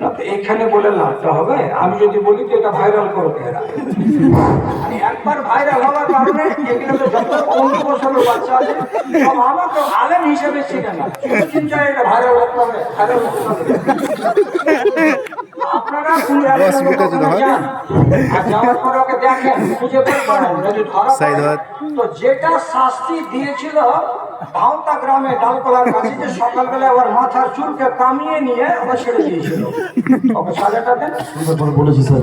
না তো এখানে বলে লাভটা হবে, আমি যদি বলি তো এটা ভাইরাল করবে এরা। মানে একবার ভাইরাল হওয়ার কারণে এগুলো তো যত 15 বছরের বাচ্চা আছে সব আমাকে আলেম হিসেবে চিনে না, শুধু চিন্তা এটা ভাইরাল হতে হবে, ভাইরাল হতে হবে। আপনারা যান আর যাওয়ার পরে ওকে দেখেন, খুঁজে বের করেন, যদি ধরা পড়ে তো যেটা শাস্তি দিয়েছিল ভাওতা গ্রামে ডালকলার কাছে, যে সকালবেলা আবার মাথার চুলকে কামিয়ে নিয়ে আবার ছেড়ে দিয়েছিল, ওকে সাজাটা দেন বলেছি স্যার।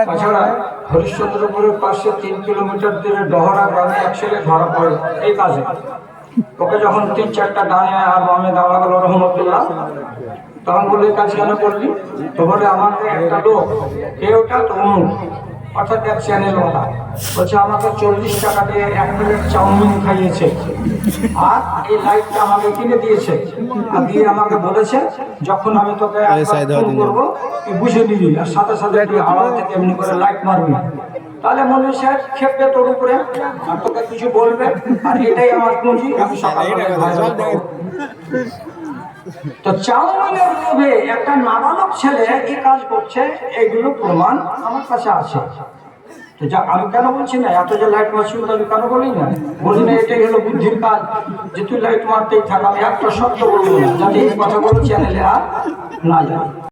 তাছাড়া হরিশ্চন্দ্রপুরের পাশে 3 কিলোমিটার দূরে ডহরা গ্রামে এক ছেলে ধরা পড়ে এই কাজে। ওকে যখন 3-4টা ডানে আর বামে দাঁড়া গেল রহমতুল্লাহ, তখন বলে কাজ কেন করলি? তো বলে আমাকে একটা লোক, কে ওটা? তো অর্থাৎ এক চ্যানেল ওটা বলছে আমাকে 40 টাকা দিয়ে 1 প্লেট চাউমিন খাইয়েছে, আর এই লাইটটা আমাকে কিনে দিয়েছে, আর দিয়ে আমাকে বলেছে যখন আমি তোকে ফোন করবো তুই বুঝে নিবি, আর সাথে সাথে তুই আড়াল থেকে এমনি করে লাইট মারবি, তাহলে মনে স্যার খেপবে তোর উপরে আর তোকে কিছু বলবে, আর এটাই আমার পুঁজি, আমি সকালে ভাইরাল করব। তো চাউমিনের লোভে একটা নাবালক ছেলে এই কাজ করছে, এগুলো প্রমাণ আমার কাছে আছে। তো যা আমি কেন বলছি না, এত যে লাইট মারছি আমি কেন বলি না, বলি না এটাই হলো বুদ্ধির কাজ, যে তুই লাইট মারতেই থাক, আমি একটা শব্দ বলবো না, যাতে এই কথাগুলো চ্যানেলে আর না যায়।